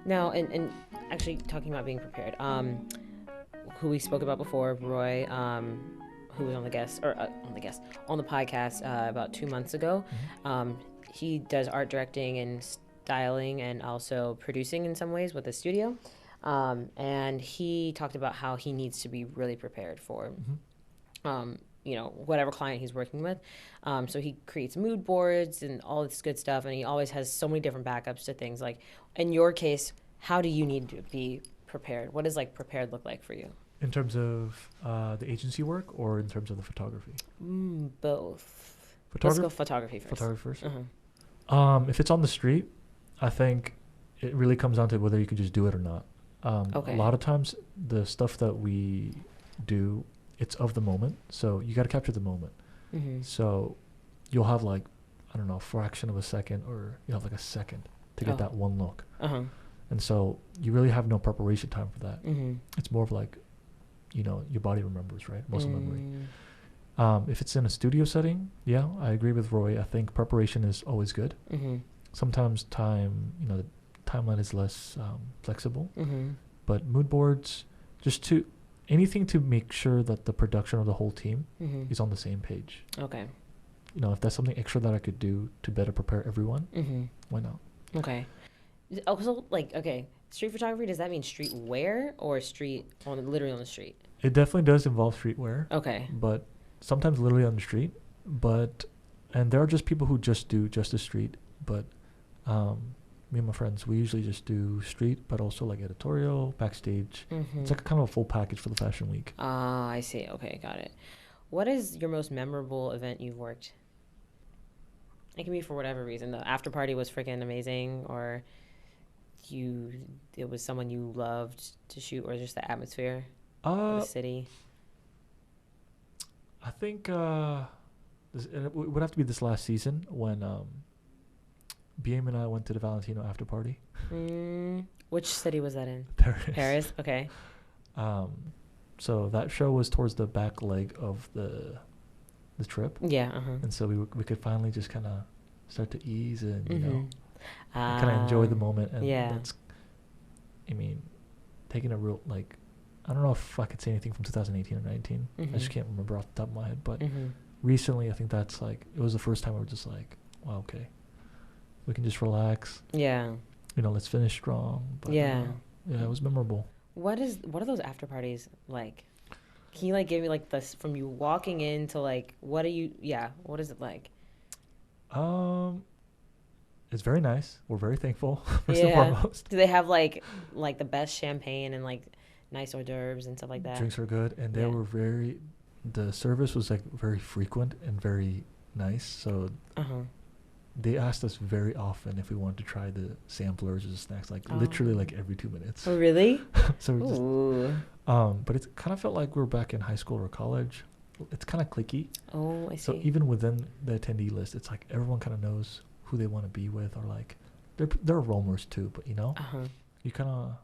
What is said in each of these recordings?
Now, and actually talking about being prepared, who we spoke about before, Roy, who was on the on the podcast about 2 months ago. He does art directing and styling and also producing in some ways with the studio. And he talked about how he needs to be really prepared for, whatever client he's working with. So he creates mood boards and all this good stuff. And he always has so many different backups to things. Like in your case, how do you need to be prepared? What does like prepared look like for you? In terms of the agency work or in terms of the photography? Both. Let's go photography first. Photography first? If it's on the street, I think it really comes down to whether you can just do it or not. A lot of times the stuff that we do, it's of the moment. So you got to capture the moment. So you'll have like, I don't know, a fraction of a second, or you have like a second to get that one look. And so you really have no preparation time for that. It's more of like, your body remembers, right? Muscle memory. If it's in a studio setting, yeah, I agree with Roy. I think preparation is always good. Sometimes the timeline is less flexible. But mood boards, anything to make sure that the production of the whole team is on the same page. Okay. If that's something extra that I could do to better prepare everyone, why not? Okay. Also, street photography, does that mean street wear or literally on the street? It definitely does involve streetwear. Okay. But sometimes literally on the street. And there are just people who just do just the street. But me and my friends, we usually just do street, but also like editorial, backstage. It's like kind of a full package for the fashion week. Ah, I see. Okay, got it. What is your most memorable event you've worked? It can be for whatever reason. The after party was freaking amazing, or it was someone you loved to shoot, or just the atmosphere of the city. I think it would have to be this last season when BM and I went to the Valentino after party. Which city was that in? Paris. Okay. So that show was towards the back leg of the trip. Yeah. And so we could finally just kind of start to ease and kind of enjoy the moment. And that's, taking a real, I don't know if I could say anything from 2018 or 19. I just can't remember off the top of my head. But recently, I think that's it was the first time we were just like, wow, okay, we can just relax. Yeah. Let's finish strong. But, it was memorable. What are those after parties like? Can you give me this from you walking in to what is it like? It's very nice. We're very thankful first and foremost. Do they have like the best champagne and nice hors d'oeuvres and stuff like that? Drinks are good, and they were the service was very frequent and very nice. So they asked us very often if we wanted to try the samplers or the snacks, literally every 2 minutes. Oh, really? So we just, but it kind of felt like we were back in high school or college. It's kind of cliquey. Oh, I see. So even within the attendee list, it's like everyone kind of knows who they want to be with, or they're roamers too, but you kind of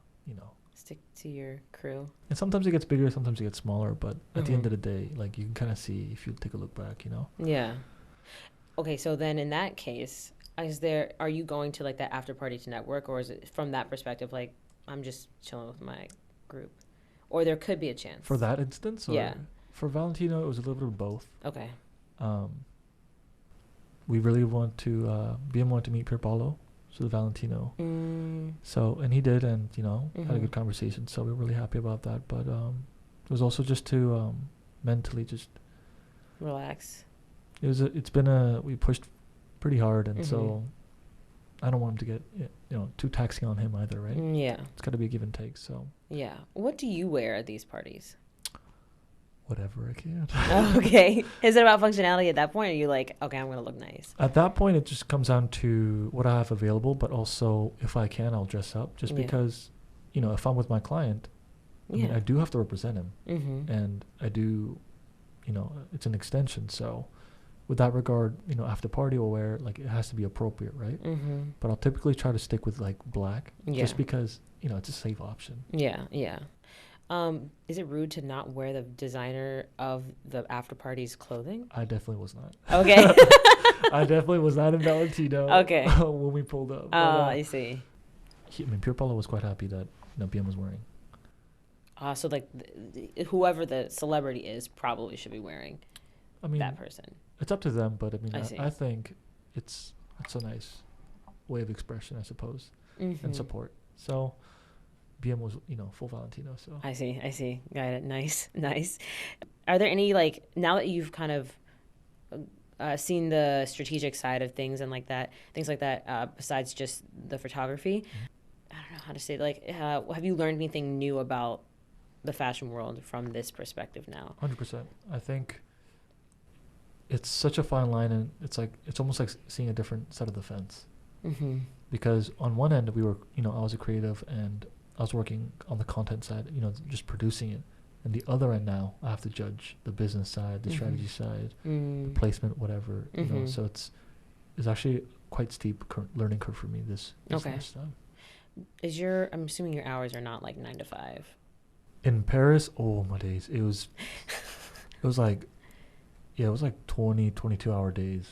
stick to your crew. And sometimes it gets bigger, sometimes it gets smaller, but at the end of the day, you can kind of see if you take a look back, Yeah. Okay, so then in that case, are you going to that after party to network, or is it from that perspective I'm just chilling with my group, or there could be a chance for that instance? Or for Valentino, it was a little bit of both. Okay. We really want to BM wanted to meet Pier Paolo, so the Valentino. So, and he did, and had a good conversation. So we were really happy about that. But it was also just to mentally just relax. We pushed pretty hard, and so I don't want him to get too taxing on him either, right? Yeah. It's got to be a give and take. So. Yeah. What do you wear at these parties? Whatever I can. Okay. Is it about functionality at that point? Or are you okay, I'm going to look nice? At that point, it just comes down to what I have available, but also if I can, I'll dress up just because, if I'm with my client, I do have to represent him. And I do, it's an extension. So with that regard, after party we'll wear, it has to be appropriate, right? But I'll typically try to stick with black just because, it's a safe option. Yeah. Is it rude to not wear the designer of the after party's clothing? I definitely was not. Okay. I definitely was not in Valentino. Okay. When we pulled up. Oh, I see. Pierre Paulo was quite happy that BM was wearing. So like, whoever the celebrity is probably should be wearing. That person. It's up to them, but I I think it's a nice way of expression, I suppose, and support. So BM was, full Valentino. So I see. Got it. Nice. Are there any, like, now that you've kind of seen the strategic side of things and things like that, besides just the photography, I don't know how to say it, like, have you learned anything new about the fashion world from this perspective now? 100%. I think it's such a fine line, and it's almost like seeing a different side of the fence. Because on one end we were, I was a creative and I was working on the content side, just producing it. And the other end now, I have to judge the business side, the strategy side, the placement, whatever. So it's actually quite steep learning curve for me this last time. I'm assuming your hours are not like 9 to 5. In Paris, oh my days, it was like 20, 22-hour days.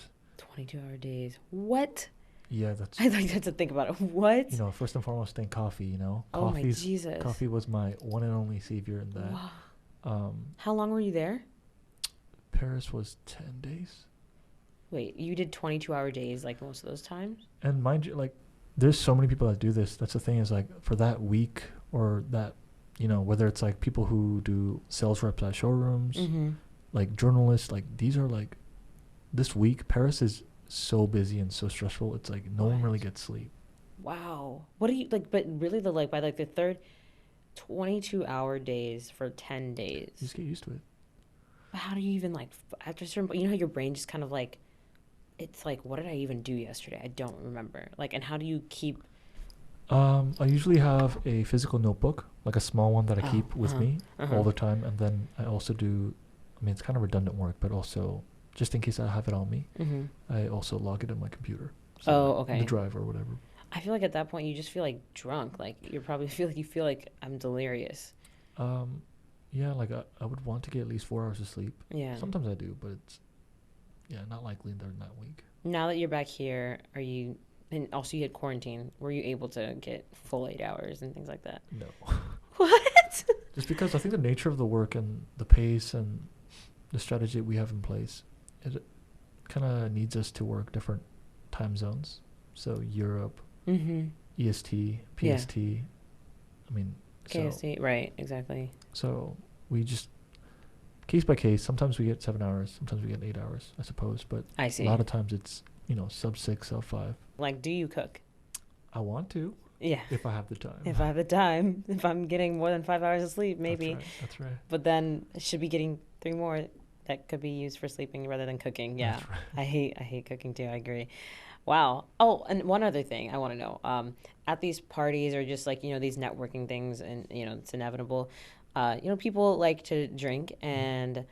22-hour days. What? Yeah, that's. I like to think about it. What? First and foremost, thank coffee. Oh my Jesus. Coffee was my one and only savior in that. Wow. How long were you there? Paris was 10 days. Wait, you did 22-hour days like most of those times? And mind you, like, there's so many people that do this. That's the thing, is like, for that week, or that, whether it's like people who do sales reps at showrooms, like journalists, like, these are like, this week Paris is so busy and so stressful. It's like no one really gets sleep. Wow. What do you like? But really, by the third 22-hour days for 10 days, you just get used to it. But how do you even, like, after a certain, how your brain just kind of like, it's like, what did I even do yesterday? I don't remember. Like, and how do you keep? I usually have a physical notebook, like a small one that I keep with me all the time, and then I also do. It's kind of redundant work, but also, just in case I have it on me, I also log it in my computer. So okay. The drive or whatever. I feel like at that point you just feel like drunk. Like you feel like I'm delirious. Yeah, like I would want to get at least 4 hours of sleep. Yeah. Sometimes I do, but it's not likely during that week. Now that you're back here, and also you had quarantine, were you able to get full 8 hours and things like that? No. What? Just because I think the nature of the work and the pace and the strategy we have in place, it kind of needs us to work different time zones. So Europe, EST, PST. Yeah. KST, right, exactly. So we just, case by case, sometimes we get 7 hours, sometimes we get 8 hours, I suppose. But I see. A lot of times it's, sub 6, sub 5. Like, do you cook? I want to. Yeah. If I have the time. If I'm getting more than 5 hours of sleep, maybe. That's right. But then I should be getting 3 more that could be used for sleeping rather than cooking. Yeah. That's right. I hate cooking too. I agree. Wow. Oh, and one other thing I want to know. At these parties or just like, these networking things, and, it's inevitable. People like to drink, and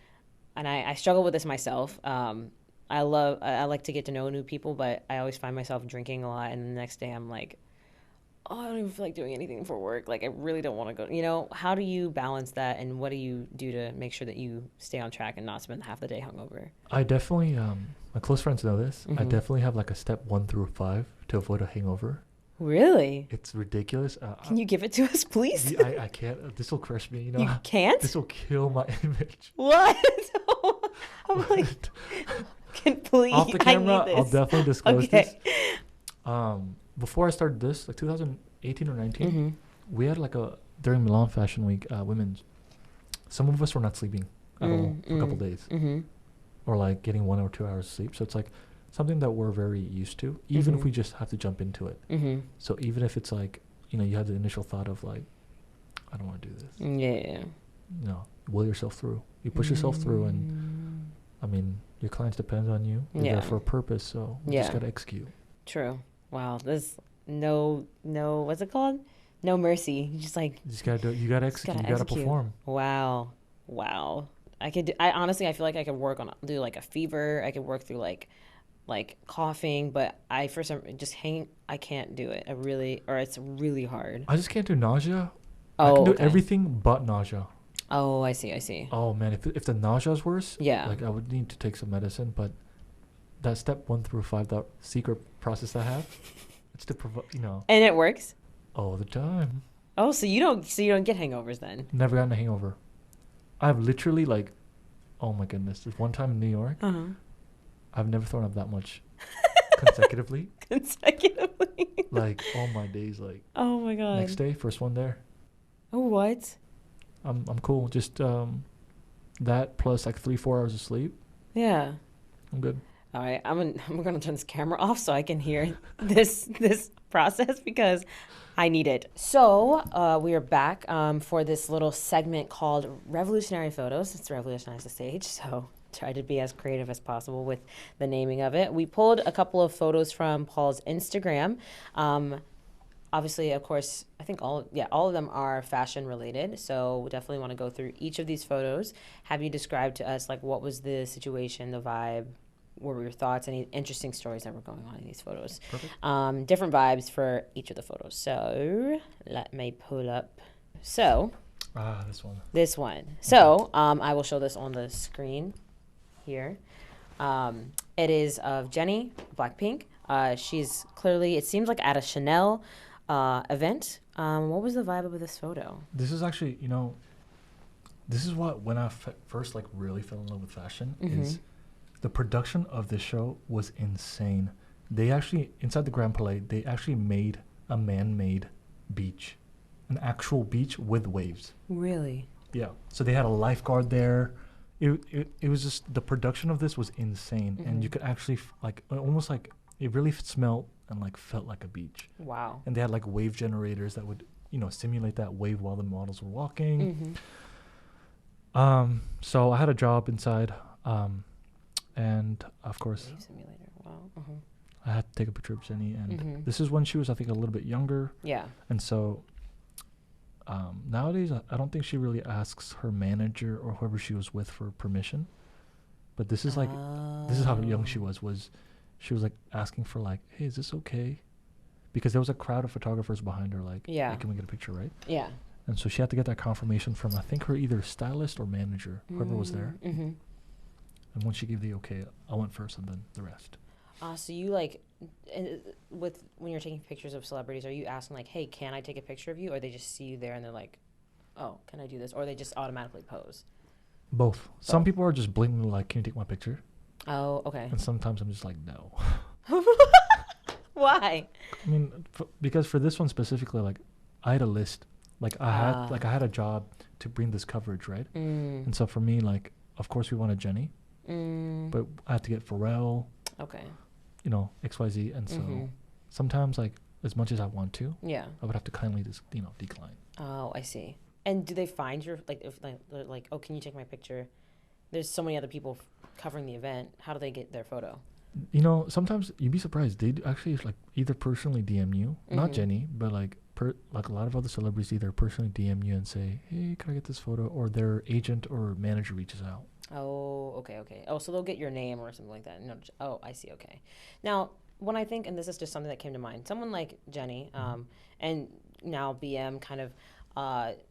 I struggle with this myself. I like to get to know new people, but I always find myself drinking a lot, and the next day I'm like, oh, I don't even feel like doing anything for work. Like, I really don't want to go. How do you balance that, and what do you do to make sure that you stay on track and not spend half the day hungover? I definitely, my close friends know this. I definitely have like a step 1 through 5 to avoid a hangover. Really? It's ridiculous. Can you give it to us, please? I can't. This will crush me. You can't? This will kill my image. What? I'm like, please. Off the camera, I'll definitely disclose this. Before I started this, like 2018 or 19, we had like during Milan Fashion Week, women's, some of us were not sleeping at all for a couple days, or like getting 1 or 2 hours of sleep. So it's like something that we're very used to, even if we just have to jump into it. So even if it's like, you have the initial thought of like, I don't want to do this. Yeah. No, will yourself through. You push yourself through, and your clients depend on you. You're there for a purpose, so you just gotta execute. True. Wow. There's no, what's it called? No mercy. You just gotta do it. You gotta execute. You gotta perform. Wow. I honestly, I feel like I could do like a fever. I could work through like coughing, but I can't do it. It's really hard. I just can't do nausea I can do everything but nausea. Oh, I see. Oh man, if the nausea is worse, yeah, like I would need to take some medicine. But that step 1 through 5, that secret process I have, it's to provide, And it works all the time. Oh, so you don't get hangovers then? Never gotten a hangover. I've literally like, oh my goodness, there's one time in New York, I've never thrown up that much consecutively. Like all my days, like. Oh my god. Next day, first one there. Oh what? I'm cool. Just that plus like 3-4 hours of sleep. Yeah. I'm good. All right, I'm gonna turn this camera off so I can hear this process because I need it. So we are back for this little segment called Revolutionary Photos. It's Revolutionize the Stage, so try to be as creative as possible with the naming of it. We pulled a couple of photos from Paul's Instagram. Obviously, of course, I think all of them are fashion related. So we definitely want to go through each of these photos. Have you describe to us like what was the situation, the vibe? What were your thoughts? Any interesting stories that were going on in these photos? Perfect. Different vibes for each of the photos. So let me pull up. So this one. So I will show this on the screen here. It is of Jenny, Blackpink. She's clearly, it seems like at a Chanel event. What was the vibe of this photo? This is actually, this is what when I first like really fell in love with fashion is. The production of this show was insane. They actually, inside the Grand Palais, they actually made a man-made beach. An actual beach with waves. Really? Yeah. So they had a lifeguard there. It was just, the production of this was insane. And you could actually, like, almost like, it really smelled and, like, felt like a beach. Wow. And they had, like, wave generators that would, simulate that wave while the models were walking. So I had a job inside. And of course, wave simulator. Wow. I had to take a picture of Jenny, and this is when she was, I think, a little bit younger. Yeah. And so nowadays, I don't think she really asks her manager or whoever she was with for permission. But this is like, this is how young she was. She was like asking for like, hey, is this okay? Because there was a crowd of photographers behind her, like, hey, can we get a picture, right? Yeah. And so she had to get that confirmation from, I think, her either stylist or manager, whoever was there. And once she gave the okay, I went first and then the rest. So you like, when you're taking pictures of celebrities, are you asking like, hey, can I take a picture of you? Or they just see you there and they're like, oh, can I do this? Or they just automatically pose? Both. Some people are just blatantly like, can you take my picture? Oh, okay. And sometimes I'm just like, no. Why? I mean, because for this one specifically, like, I had a list. Like, I had a job to bring this coverage, right? And so for me, like, of course we wanted Jenny. But I had to get Pharrell. Okay. XYZ. And so sometimes, like, as much as I want to, I would have to kindly just, decline. Oh, I see. And do they find your, like, if like, oh, can you take my picture? There's so many other people covering the event. How do they get their photo? Sometimes you'd be surprised. They actually like either personally DM you, not Jenny, but like a lot of other celebrities either personally DM you and say, hey, can I get this photo? Or their agent or manager reaches out. Oh, okay. Oh, so they'll get your name or something like that. No, oh, I see. Okay. Now, when I think, and this is just something that came to mind, someone like Jenny, and now BM kind of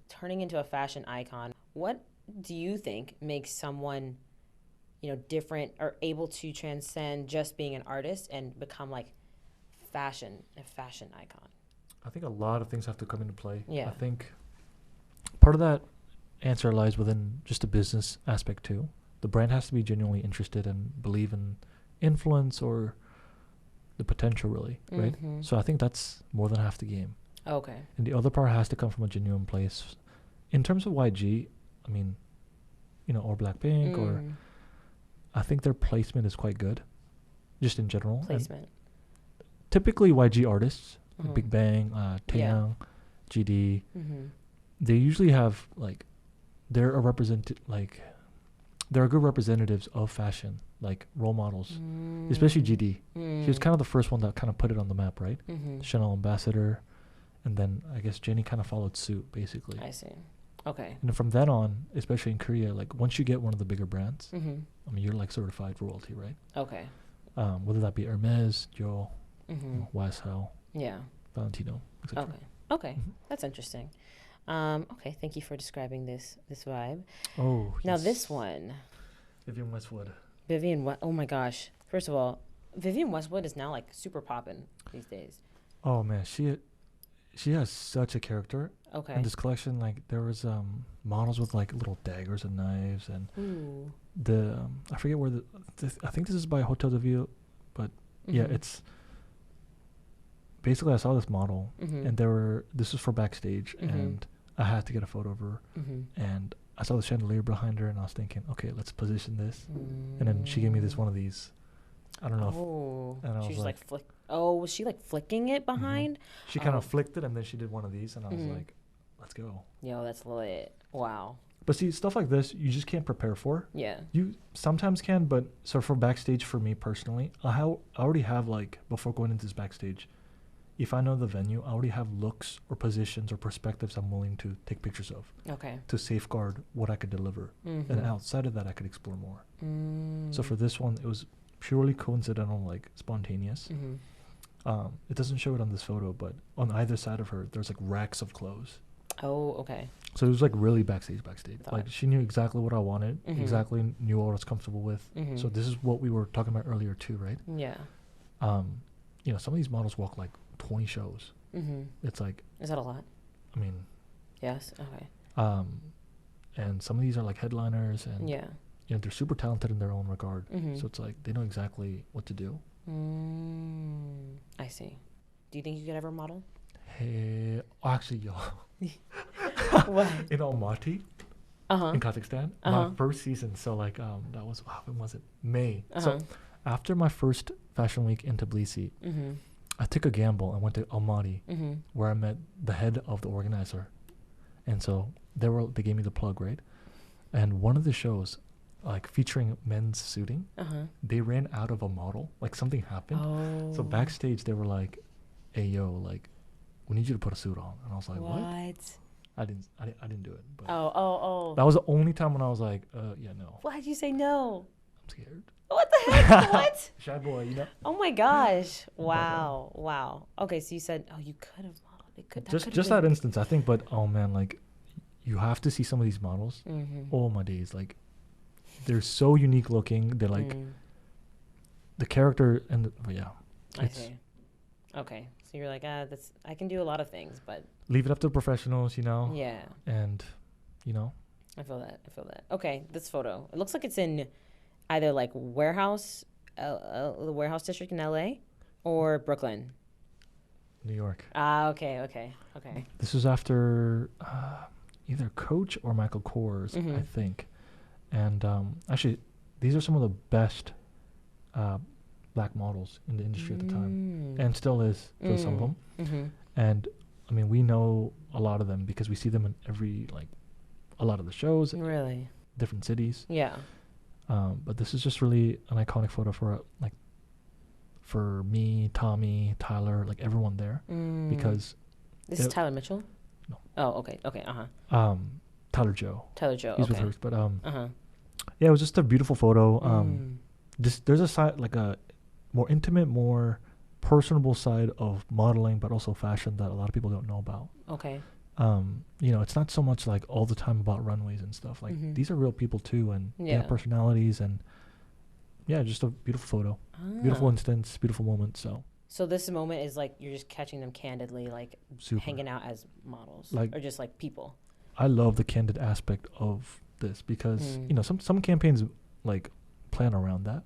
turning into a fashion icon, what do you think makes someone, different or able to transcend just being an artist and become like a fashion icon? I think a lot of things have to come into play. Yeah. I think part of that answer lies within just the business aspect too. The brand has to be genuinely interested and believe in influence or the potential, really, right? So I think that's more than half the game. Okay. And the other part has to come from a genuine place. In terms of YG, I mean, or Blackpink, or I think their placement is quite good, just in general. Placement. And typically YG artists, like Big Bang, Taeyang, GD, they usually have like, they're good representatives of fashion, like role models, especially GD. She was kind of the first one that kind of put it on the map, right? Chanel ambassador, and then I guess Jenny kind of followed suit, basically. I see. Okay. And from then on, especially in Korea, like once you get one of the bigger brands, I mean, you're like certified royalty, right? Okay. Whether that be Hermes, Jeong, YSL, yeah, Valentino, etc. Okay. That's interesting. Okay, thank you for describing this vibe. Oh, now yes. this one, Vivienne Westwood. Oh my gosh! First of all, Vivienne Westwood is now like super poppin' these days. Oh man, she has such a character. Okay. In this collection, like there was models with like little daggers and knives, and Ooh. the I forget where I think this is by Hotel de Ville, but yeah, it's basically I saw this model, and this was for backstage, and I had to get a photo of her, and I saw the chandelier behind her, and I was thinking, okay, let's position this, and then she gave me this one of these. I don't know. Oh, she was like flick. Oh, was she like flicking it behind? She kind of flicked it, and then she did one of these, and I was like, let's go. Yo, that's lit. Wow. But see, stuff like this, you just can't prepare for. Yeah. You sometimes can, but so for backstage, for me personally, I already have, like, before going into this backstage, if I know the venue, I already have looks or positions or perspectives I'm willing to take pictures of. Okay. To safeguard what I could deliver. And outside of that, I could explore more. So for this one, it was purely coincidental, like spontaneous. It doesn't show it on this photo, but on either side of her, there's like racks of clothes. Oh, okay. So it was like really backstage. Like she knew exactly what I wanted, exactly knew what I was comfortable with. So this is what we were talking about earlier too, right? Yeah. You know, some of these models walk like 20 shows. It's like, is that a lot? I mean, yes. Okay. And some of these are like headliners, and yeah, you know, they're super talented in their own regard. So it's like they know exactly what to do. I see. Do you think you could ever model? Hey, actually, yo. What? In Almaty, in Kazakhstan, my first season. So like, that was, when was it? May. So after my first fashion week in Tbilisi, I took a gamble and went to Almaty, where I met the head of the organizer, and so they gave me the plug, right? And one of the shows, like featuring men's suiting, they ran out of a model. Like something happened. So backstage they were like, "Hey yo, like, we need you to put a suit on." And I was like, "What?" I didn't do it. But that was the only time when I was like, yeah, no. Why did you say no? I'm scared. What the heck? What? Shy boy, you know. Oh my gosh! Wow, wow. Okay, so you said, you could have modeled. Just that instance, I think. But oh man, like, you have to see some of these models. Oh my days, like, they're so unique looking. They're like the character and yeah. I see. Okay, so you're like, that's, I can do a lot of things, but leave it up to professionals, you know. Yeah. And, you know. I feel that. Okay, this photo. It looks like it's in either like the warehouse district in LA or Brooklyn. New York. Okay. This was after either Coach or Michael Kors, I think. And actually, these are some of the best black models in the industry at the time, and still is for some of them. And I mean, we know a lot of them because we see them in a lot of the shows. Really? Different cities. Yeah. But this is just really an iconic photo for me, Tommy, Tyler, like everyone there, because this is Tyler Mitchell. No. Oh, okay. Tyler Joe. He's with hers, but yeah, it was just a beautiful photo. There's a side, like a more intimate, more personable side of modeling, but also fashion that a lot of people don't know about. Okay. You know, it's not so much like all the time about runways and stuff. Like these are real people too, and they have personalities, and yeah, just a beautiful photo, beautiful instance, beautiful moment. So this moment is like you're just catching them candidly, like hanging out as models, or just like people. I love the candid aspect of this because you know some campaigns like plan around that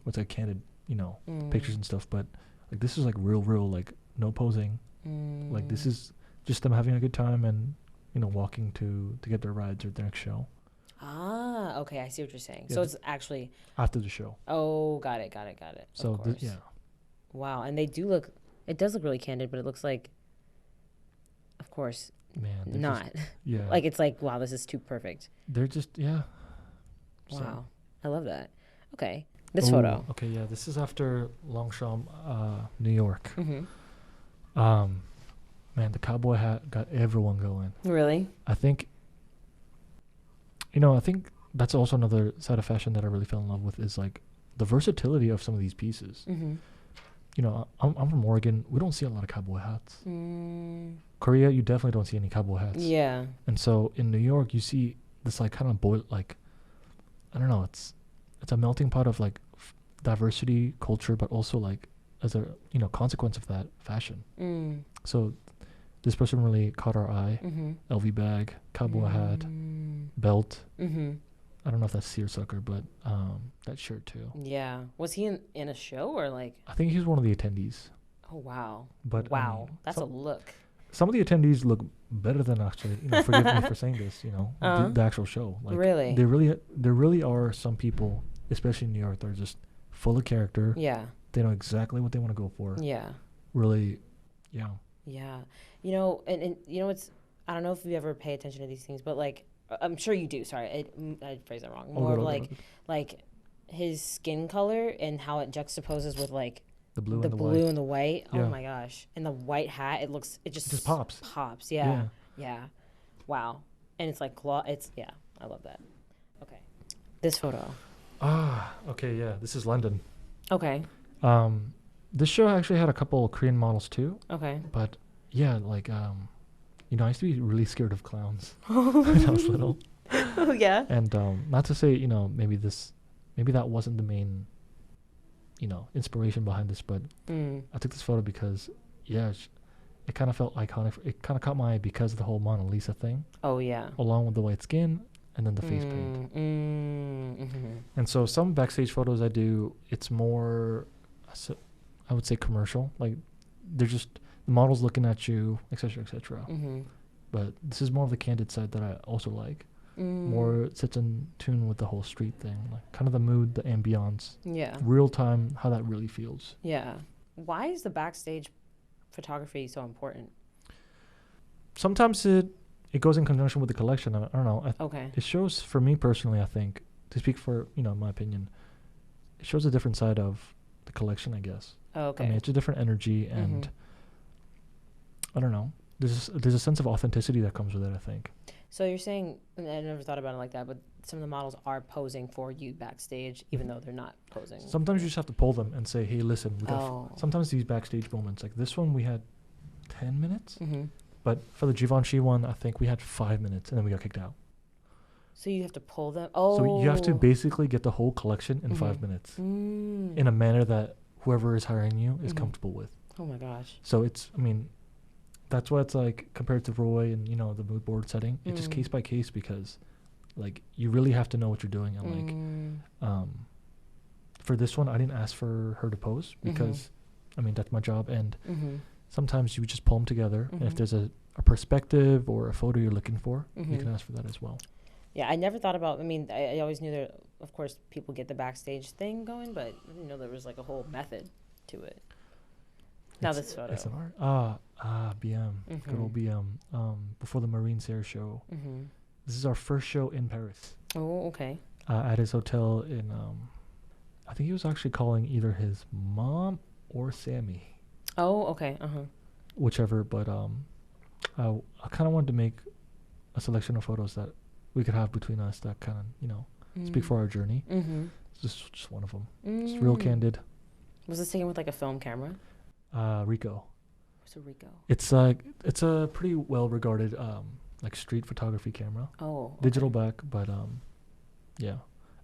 with like candid, you know, pictures and stuff, but like this is like real like no posing. Like this is just them having a good time and, you know, walking to get their rides or their next show. Okay, I see what you're saying. Yeah, so it's actually after the show. Oh, got it. So yeah. Wow, and it does look really candid, but it looks like, of course, not. Yeah. Like it's like, wow, this is too perfect. They're just Wow, so. I love that. Okay, this photo. Okay, yeah, this is after Longchamp, New York. Man, the cowboy hat got everyone going. Really? I think that's also another side of fashion that I really fell in love with is like the versatility of some of these pieces. you know, I'm from Oregon. We don't see a lot of cowboy hats. Korea, you definitely don't see any cowboy hats. Yeah. And so in New York, you see this like kind of like, I don't know, it's a melting pot of like diversity, culture, but also like as a, you know, consequence of that, fashion. So this person really caught our eye. LV bag, cowboy hat, belt. I don't know if that's seersucker, but that shirt too. Yeah. Was he in a show or like? I think he was one of the attendees. Oh wow. But wow, that's a look. Some of the attendees look better than actually. You know, forgive me for saying this. You know, the actual show. Like, really? There really are some people, especially in New York, that are just full of character. Yeah. They know exactly what they want to go for. Yeah. Really, yeah. Yeah. You know, and you know, it's, I don't know if you ever pay attention to these things, but like, I'm sure you do. Sorry, I phrased that wrong. More like his skin color and how it juxtaposes with like the blue and the white. Yeah. Oh my gosh! And the white hat, it just pops. Pops. Yeah. Yeah. Wow. And it's like yeah. I love that. Okay. This photo. Okay. Yeah. This is London. Okay. This show actually had a couple Korean models too. Okay. But yeah, like you know, I used to be really scared of clowns when I was little. Oh yeah. And not to say, you know, maybe that wasn't the main, you know, inspiration behind this, but I took this photo because, yeah, it kind of felt iconic. It kind of caught my eye because of the whole Mona Lisa thing. Oh yeah. Along with the white skin and then the face paint. And so some backstage photos I do, it's more, I would say, commercial. Like they're just the model's looking at you, etc., etc. But this is more of the candid side that I also like. More sits in tune with the whole street thing, like kind of the mood, the ambiance, real time, how that really feels. Yeah. Why is the backstage photography so important? Sometimes it goes in conjunction with the collection. I don't know. Okay. It shows, for me personally, I think, to speak for, you know, my opinion, it shows a different side of the collection, I guess. Oh, okay. I mean, it's a different energy, and I don't know. There's a sense of authenticity that comes with it, I think. So you're saying, and I never thought about it like that, but some of the models are posing for you backstage, even though they're not posing. Sometimes you just have to pull them and say, hey, listen, we got sometimes these backstage moments, like this one we had 10 minutes, but for the Givenchy one, I think we had 5 minutes, and then we got kicked out. So you have to pull them? Oh. So you have to basically get the whole collection in 5 minutes in a manner that whoever is hiring you is comfortable with. Oh my gosh. So it's, I mean, that's why it's like compared to Roy and, you know, the mood board setting, it's just case by case, because like you really have to know what you're doing. And like for this one, I didn't ask for her to pose because I mean, that's my job. And sometimes you just pull them together. And if there's a perspective or a photo you're looking for, you can ask for that as well. Yeah, I never thought about, I mean, I always knew that, of course, people get the backstage thing going, but I didn't know there was like a whole method to it. Now this photo. It's an art. BM. Good old BM. Before the Marines Air show. This is our first show in Paris. Oh, okay. At his hotel in, I think he was actually calling either his mom or Sammy. Oh, okay. Whichever, but I kind of wanted to make a selection of photos that we could have between us that kind of, you know, speak for our journey. It's just one of them. It's real candid. Was this taken with like a film camera? Rico. What's a Rico? It's a pretty well regarded like street photography camera. Oh. Okay. Digital back, but yeah.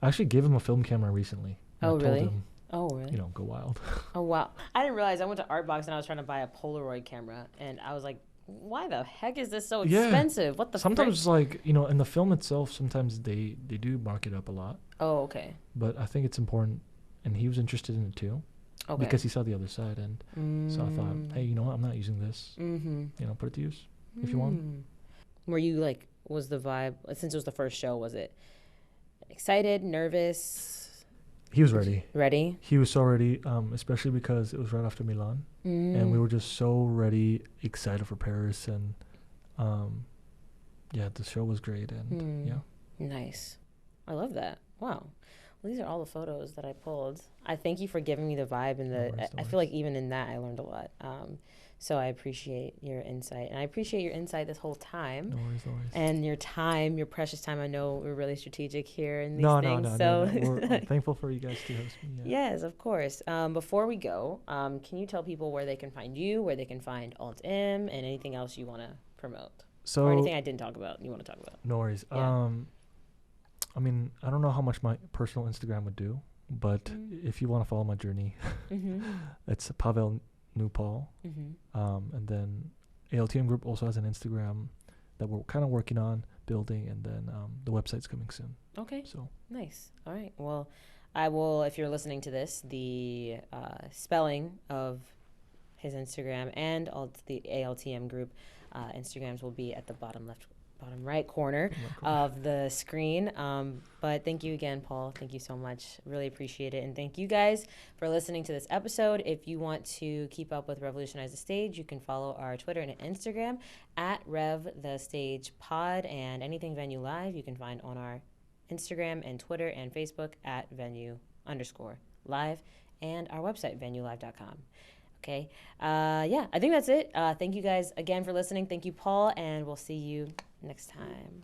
I actually gave him a film camera recently. Oh, really? Told him, oh, really? You know, go wild. Oh, wow. I didn't realize I went to Artbox and I was trying to buy a Polaroid camera, and I was like, why the heck is this so expensive? What the Sometimes like, you know, in the film itself, sometimes they do mark it up a lot. Oh, okay. But I think it's important, and he was interested in it too. Okay. Because he saw the other side, and so I thought, hey, you know what? I'm not using this. You know, put it to use if you want. Were you like, was the vibe, since it was the first show, was it excited, nervous? He was ready. Ready? He was so ready, especially because it was right after Milan, and we were just so ready, excited for Paris, and yeah, the show was great, and yeah. Nice. I love that. Wow. Well, these are all the photos that I pulled. I thank you for giving me the vibe, and I feel like even in that I learned a lot. So I appreciate your insight, and I appreciate your insight this whole time. No worries, no worries. And your time, your precious time. I know we're really strategic here in these things. No. I'm thankful for you guys to host me. Yeah. Yes, of course. Before we go, can you tell people where they can find you, where they can find altm, and anything else you want to promote? So, or anything I didn't talk about you want to talk about? No worries. Yeah. I mean, I don't know how much my personal Instagram would do, but if you want to follow my journey, it's Pavel Newpal. And then altm group also has an Instagram that we're kind of working on building, and then the website's coming soon. Okay. So nice. All right. Well, I will, if you're listening to this, the spelling of his Instagram and the altm group Instagrams will be at the bottom right corner of the screen. But thank you again, Paul. Thank you so much. Really appreciate it. And thank you guys for listening to this episode. If you want to keep up with Revolutionize the Stage, you can follow our Twitter and Instagram at RevTheStagePod, and anything VenewLive you can find on our Instagram and Twitter and Facebook at Venue_Live, and our website, VenewLive.com. Okay. I think that's it. Thank you guys again for listening. Thank you, Paul, and we'll see you next time.